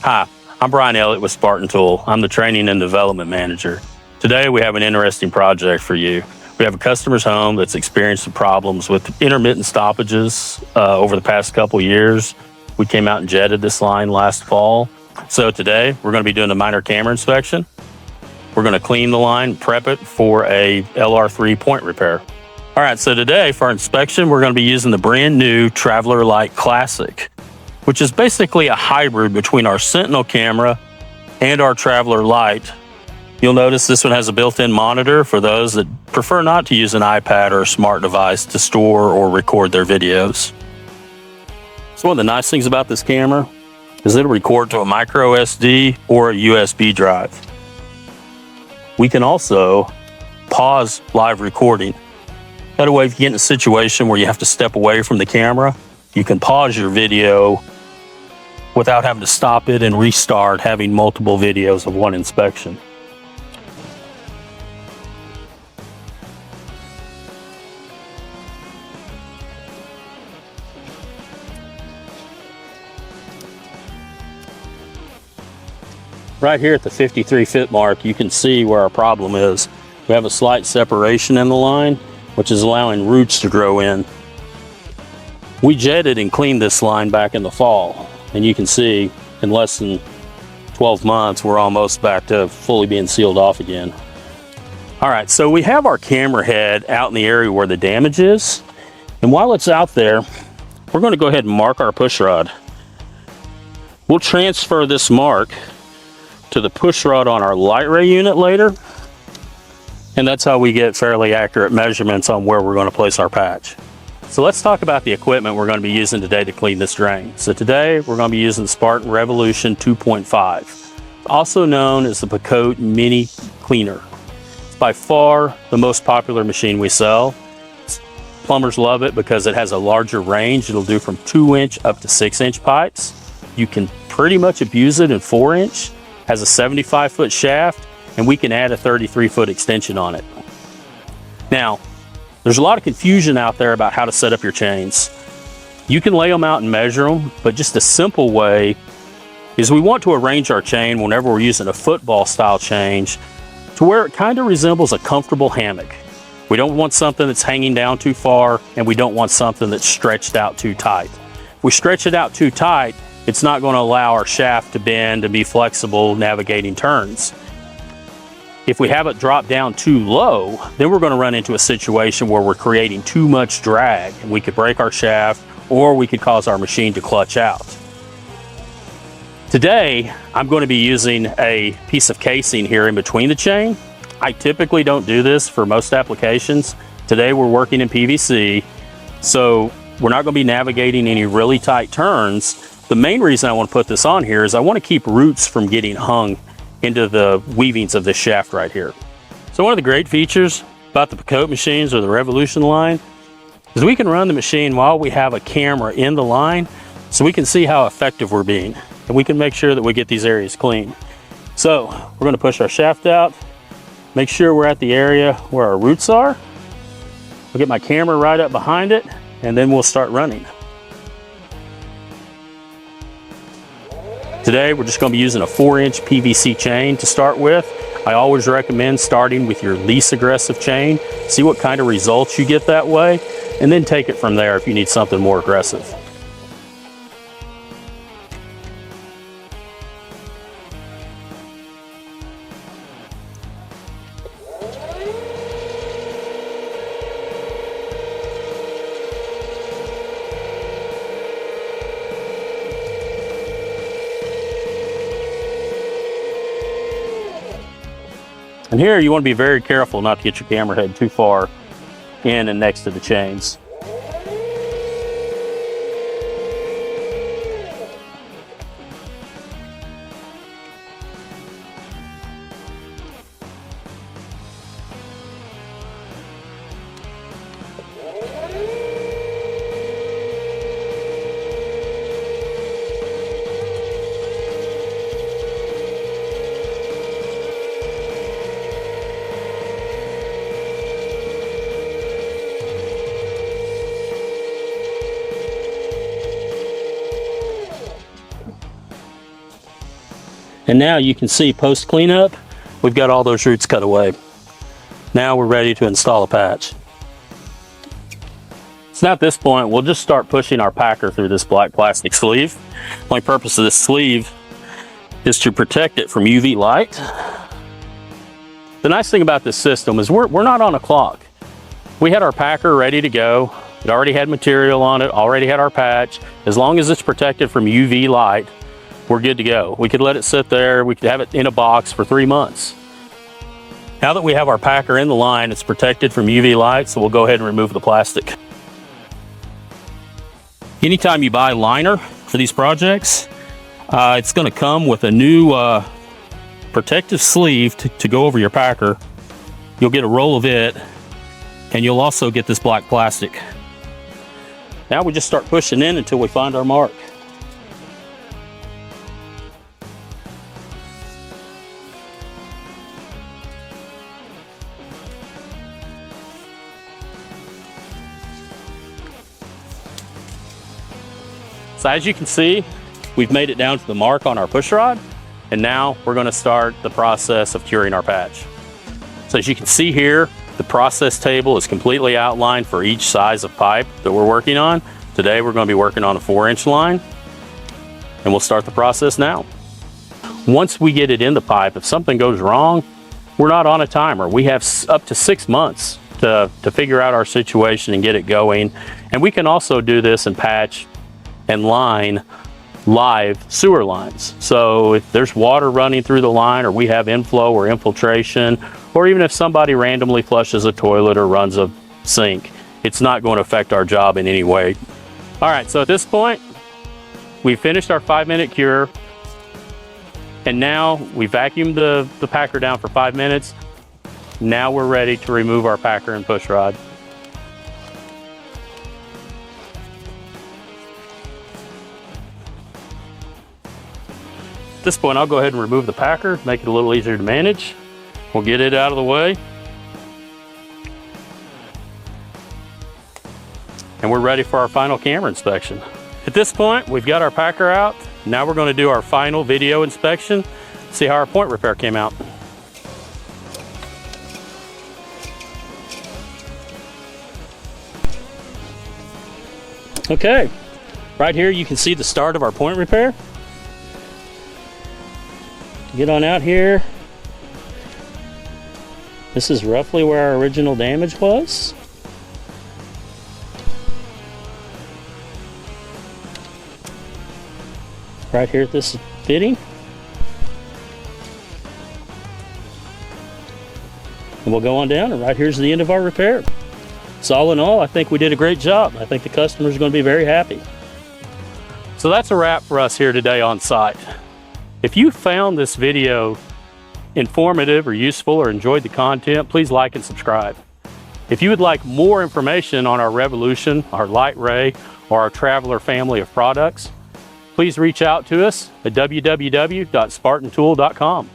Hi, I'm Brian Elliott with Spartan Tool. I'm the Training and Development Manager. Today we have an interesting project for you. We have a customer's home that's experienced some problems with intermittent stoppages over the past couple years. We came out and jetted this line last fall. So today we're going to be doing a minor camera inspection. We're going to clean the line, prep it for a LR3 point repair. All right, so today for our inspection, we're going to be using the brand new Traveler Lite Classic, which is basically a hybrid between our Sentinel camera and our Traveler Lite. You'll notice this one has a built-in monitor for those that prefer not to use an iPad or a smart device to store or record their videos. So one of the nice things about this camera is it'll record to a micro SD or a USB drive. We can also pause live recording. That way, if you get in a situation where you have to step away from the camera, you can pause your video without having to stop it and restart, having multiple videos of one inspection. Right here at the 53 foot mark, you can see where our problem is. We have a slight separation in the line, which is allowing roots to grow in. We jetted and cleaned this line back in the fall, and you can see in less than 12 months, we're almost back to fully being sealed off again. All right, so we have our camera head out in the area where the damage is. And while it's out there, we're going to go ahead and mark our push rod. We'll transfer this mark to the push rod on our LightRay unit later. And that's how we get fairly accurate measurements on where we're going to place our patch. So let's talk about the equipment we're going to be using today to clean this drain. So today we're going to be using the Spartan Revolution 2.5, also known as the Picote Mini Cleaner. It's by far the most popular machine we sell. Plumbers love it because it has a larger range. It'll do from 2-inch up to 6-inch pipes. You can pretty much abuse it in 4-inch. Has a 75-foot shaft, and we can add a 33-foot extension on it. Now, there's a lot of confusion out there about how to set up your chains. You can lay them out and measure them, but just a simple way is we want to arrange our chain whenever we're using a football style change to where it kind of resembles a comfortable hammock. We don't want something that's hanging down too far, and we don't want something that's stretched out too tight. If we stretch it out too tight, it's not going to allow our shaft to bend and be flexible navigating turns. If we have it drop down too low, then we're going to run into a situation where we're creating too much drag, and we could break our shaft or we could cause our machine to clutch out. Today, I'm going to be using a piece of casing here in between the chain. I typically don't do this for most applications. Today we're working in PVC, so we're not going to be navigating any really tight turns. The main reason I want to put this on here is I want to keep roots from getting hung into the weavings of this shaft right here. So one of the great features about the Picote machines or the Revolution line is we can run the machine while we have a camera in the line, so we can see how effective we're being, and we can make sure that we get these areas clean. So we're going to push our shaft out, make sure we're at the area where our roots are. I'll get my camera right up behind it, and then we'll start running. Today, we're just going to be using a 4-inch PVC chain to start with. I always recommend starting with your least aggressive chain. See what kind of results you get that way, and then take it from there if you need something more aggressive. And here you want to be very careful not to get your camera head too far in and next to the chains. And now you can see post cleanup, we've got all those roots cut away. Now we're ready to install a patch. So now at this point, we'll just start pushing our packer through this black plastic sleeve. The only purpose of this sleeve is to protect it from UV light. The nice thing about this system is we're not on a clock. We had our packer ready to go. It already had material on it, already had our patch. As long as it's protected from UV light, we're good to go. We could let it sit there. We could have it in a box for 3 months. Now that we have our packer in the line, it's protected from UV light, so we'll go ahead and remove the plastic. Anytime you buy liner for these projects, it's gonna come with a new protective sleeve to go over your packer. You'll get a roll of it, and you'll also get this black plastic. Now we just start pushing in until we find our mark. So as you can see, we've made it down to the mark on our push rod, and now we're going to start the process of curing our patch. So as you can see here, the process table is completely outlined for each size of pipe that we're working on. Today we're going to be working on a 4-inch line, and we'll start the process now. Once we get it in the pipe, if something goes wrong, we're not on a timer. We have up to 6 months to figure out our situation and get it going. And we can also do this and patch and line live sewer lines. So if there's water running through the line, or we have inflow or infiltration, or even if somebody randomly flushes a toilet or runs a sink, it's not going to affect our job in any way. All right, so at this point, we finished our 5-minute cure, and now we vacuumed the packer down for 5 minutes. Now we're ready to remove our packer and push rod. At this point, I'll go ahead and remove the packer, make it a little easier to manage. We'll get it out of the way. And we're ready for our final camera inspection. At this point, we've got our packer out. Now we're going to do our final video inspection, see how our point repair came out. Okay, right here you can see the start of our point repair. Get on out here. This is roughly where our original damage was. Right here at this fitting. And we'll go on down, and right here's the end of our repair. So all in all, I think we did a great job. I think the customer's going to be very happy. So that's a wrap for us here today on site. If you found this video informative or useful or enjoyed the content, please like and subscribe. If you would like more information on our Revolution, our LightRay, or our Traveler family of products, please reach out to us at www.spartantool.com.